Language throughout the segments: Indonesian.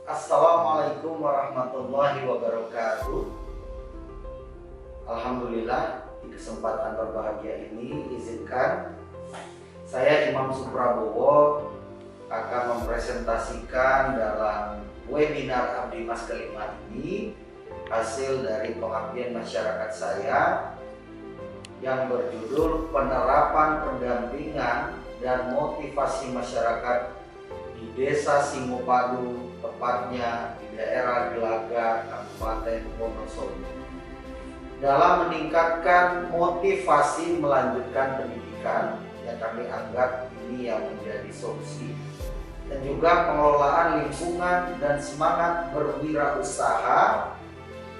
Assalamualaikum warahmatullahi wabarakatuh. Alhamdulillah, di kesempatan berbahagia ini izinkan saya Imam Suprabowo akan mempresentasikan dalam webinar Abdi Mas kelima ini hasil dari pengabdian masyarakat saya yang berjudul penerapan pendampingan dan motivasi masyarakat di Desa Singopadu, tepatnya di daerah Gelaga, Kabupaten Wonosobo, dalam meningkatkan motivasi melanjutkan pendidikan yang kami anggap ini yang menjadi solusi, dan juga pengelolaan lingkungan dan semangat berwirausaha.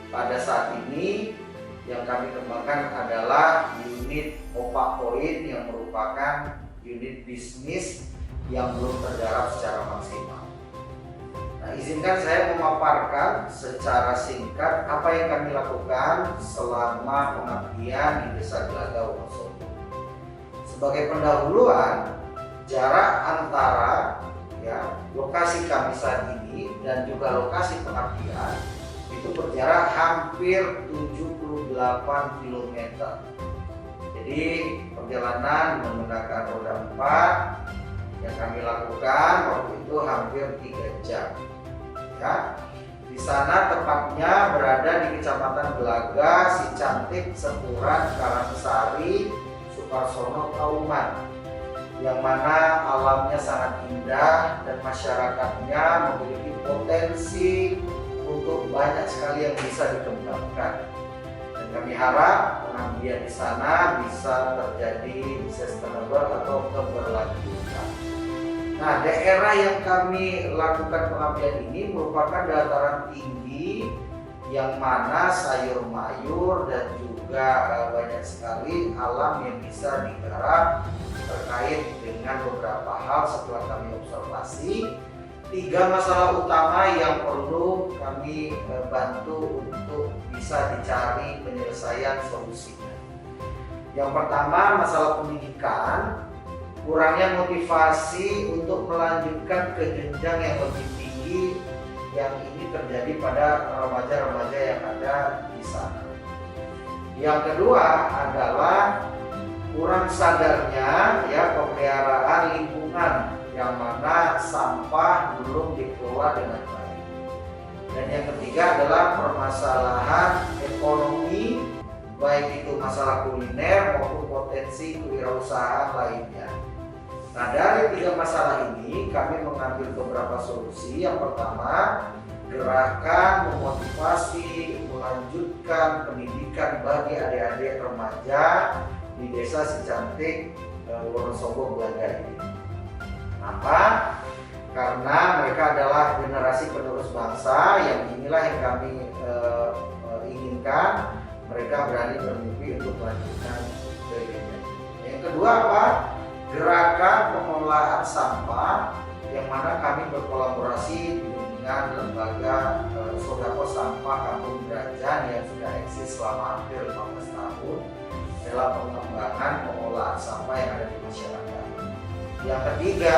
Pada saat ini yang kami kembangkan adalah unit Opak Point yang merupakan unit bisnis yang belum tergarap secara maksimal. Nah, izinkan saya memaparkan secara singkat apa yang kami lakukan selama pengabdian di Desa Gelaga, Wonosobo. Sebagai pendahuluan, jarak antara lokasi kami saat ini dan juga lokasi pengabdian itu berjarak hampir 78 km. Jadi perjalanan menggunakan roda 4 yang kami lakukan waktu itu hampir 3 jam. Ya. Di sana tepatnya berada di Kecamatan Gelaga, Sicantik, Sepuran, Karangsari, Sukarsono, Kauman, yang mana alamnya sangat indah dan masyarakatnya memiliki potensi untuk banyak sekali yang bisa dikembangkan. Dan kami harap pengabdian di sana bisa terjadi sustainable atau keberlanjutan. Nah, daerah yang kami lakukan pengabdian ini merupakan dataran tinggi yang mana sayur mayur dan juga banyak sekali alam yang bisa digarap terkait dengan beberapa hal setelah kami observasi. 3 masalah utama yang perlu kami bantu untuk bisa dicari penyelesaian solusinya. Yang pertama, masalah pendidikan, kurangnya motivasi untuk melanjutkan ke jenjang yang lebih tinggi yang ini terjadi pada remaja-remaja yang ada di sana. Yang kedua adalah kurang sadarnya pemeliharaan lingkungan yang mana sampah belum dikelola dengan baik. Dan yang ketiga adalah permasalahan ekonomi, baik itu masalah kuliner maupun potensi kewirausahaan lainnya. Nah, dari 3 masalah ini kami mengambil beberapa solusi. Yang pertama, gerakan memotivasi melanjutkan pendidikan bagi adik-adik remaja di Desa Sicantik, Wonosobo, Gelaga ini. Kenapa? Karena mereka adalah generasi penerus bangsa yang inilah yang kami inginkan mereka berani bermimpi untuk melanjutkan ke jenjang. Yang kedua apa? Gerakan pengelolaan sampah yang mana kami berkolaborasi dengan lembaga Sodako Sampah Kampung Brajan yang sudah eksis selama hampir 15 tahun dalam pengembangan pengelolaan sampah yang ada di masyarakat. Yang ketiga,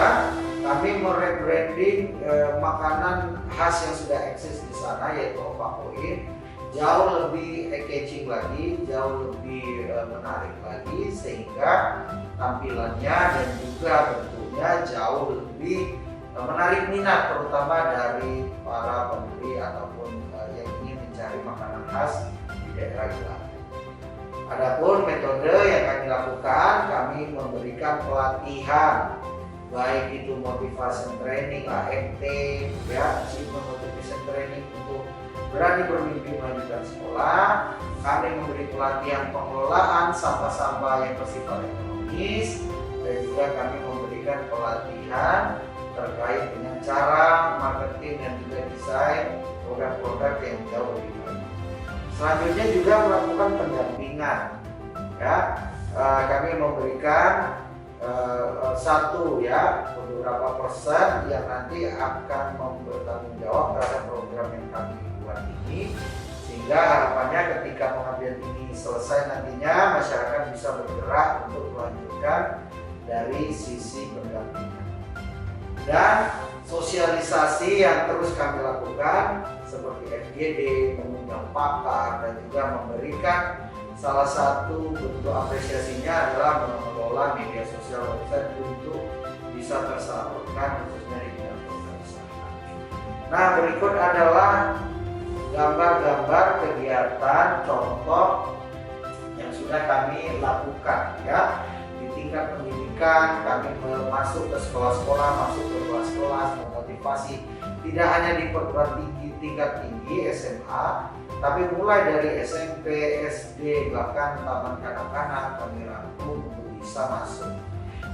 kami merebranding makanan khas yang sudah eksis di sana yaitu Opak Point jauh lebih engaging lagi, jauh lebih menarik lagi, sehingga tampilannya dan juga bentuknya jauh lebih menarik minat terutama dari para pembeli ataupun yang ingin mencari makanan khas di daerah Gelaga. Adapun metode yang kami lakukan, kami memberikan pelatihan baik itu motivation training, AMT, achievement motivation training untuk berani bermimpi melanjutkan sekolah. Kami memberi pelatihan pengelolaan sampah-sampah yang bersifat ekonomis, dan juga kami memberikan pelatihan terkait dengan cara marketing dan juga desain produk-produk yang jauh lebih baik. Selanjutnya juga melakukan pendampingan. Kami memberikan beberapa persen yang nanti akan bertanggung jawab terhadap program yang kami buat ini, sehingga harapannya ketika pengabdian ini selesai nantinya masyarakat bisa bergerak untuk melanjutkan dari sisi pendampingan. Dan sosialisasi yang terus kami lakukan seperti FGD, mengundang pakar, dan juga memberikan salah satu bentuk apresiasinya adalah mengelola media sosial website untuk bisa tersalurkan khususnya di bidang usaha. Nah, berikut adalah gambar-gambar kegiatan contoh yang sudah kami lakukan ya. Di tingkat pendidikan kami masuk ke sekolah-sekolah, masuk ke kelas-kelas, memotivasi tidak hanya di perguruan tinggi tingkat tinggi SMA, tapi mulai dari SMP, SD, bahkan taman kanak-kanak kami rangkum untuk bisa masuk.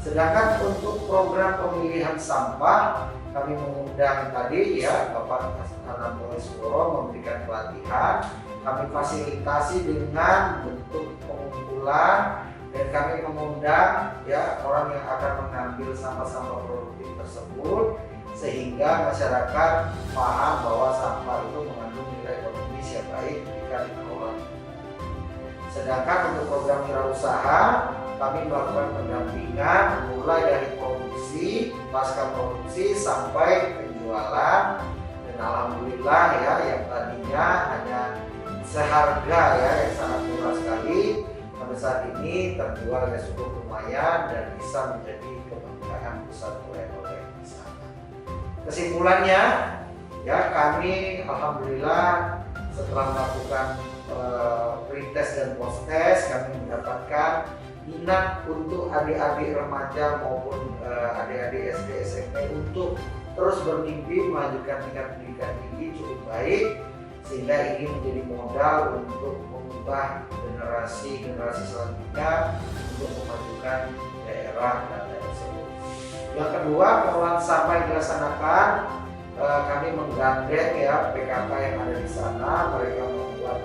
Sedangkan untuk program pemilihan sampah kami mengundang tadi ya Bapak Anam Poleskoro memberikan pelatihan, kami fasilitasi dengan bentuk pengumpulan, dan kami mengundang ya orang yang akan mengambil sampah-sampah produktif tersebut sehingga masyarakat paham bahwa sampah itu mengandung nilai ekonomis yang baik ketika dikelola. Sedangkan untuk program wirausaha kami melakukan pendampingan mulai dari produksi, pasca produksi sampai penjualan, dan alhamdulillah ya yang tadinya hanya seharga ya yang sangat murah sekali pada saat ini terjual yang cukup lumayan dan bisa menjadi kebanggaan pusat oleh-oleh di sana. Kesimpulannya ya kami alhamdulillah setelah melakukan pretest dan post-test kami mendapatkan minat untuk adik-adik remaja maupun adik-adik SD SMP untuk terus bermimpi melanjutkan tingkat pendidikan tinggi cukup baik, sehingga ini menjadi modal untuk mengubah generasi selanjutnya untuk memajukan daerah tersebut. Yang kedua, pengelolaan sampah yang dilaksanakan kami menggandeng ya PKK yang ada di sana. Mereka membuat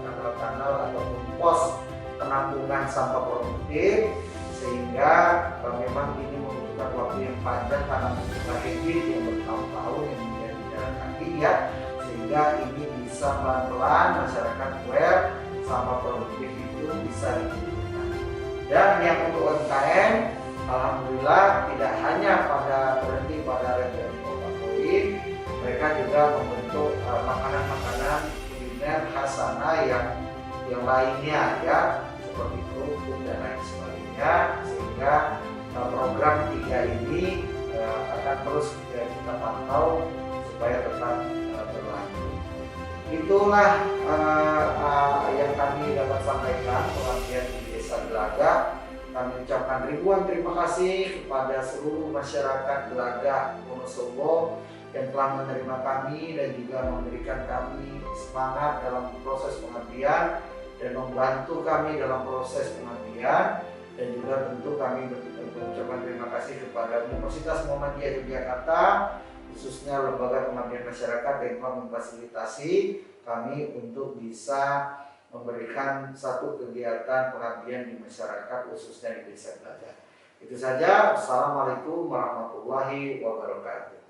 kanal-kanal ataupun pos penampungan sampah produktif, sehingga memang ini membutuhkan waktu yang panjang karena membutuhkan habit yang bertahun-tahun yang menjadi jalan kaki ya, sehingga ini bisa pelan-pelan masyarakat aware sampah produktif itu bisa digunakan. Dan yang untuk UMKM, alhamdulillah tidak hanya berhenti pada retail kota koin, mereka juga membentuk makanan-makanan kuliner khas sana yang lainnya ya, seperti kerupuk dan lain sebagainya, sehingga program 3 ini akan terus kita pantau supaya tetap berlanjut. Itulah yang kami dapat sampaikan pengabdian di Desa Gelagah. Kami ucapkan ribuan terima kasih kepada seluruh masyarakat Gelagah Wonosobo yang telah menerima kami dan juga memberikan kami semangat dalam proses pengabdian dan membantu kami dalam proses pengabdian, dan juga tentu kami mengucapkan terima kasih kepada Universitas Muhammadiyah Yogyakarta, khususnya Lembaga Pengabdian Masyarakat yang telah memfasilitasi kami untuk bisa memberikan satu kegiatan pengabdian di masyarakat khususnya di Desa Gelagah. Itu saja. Assalamualaikum warahmatullahi wabarakatuh.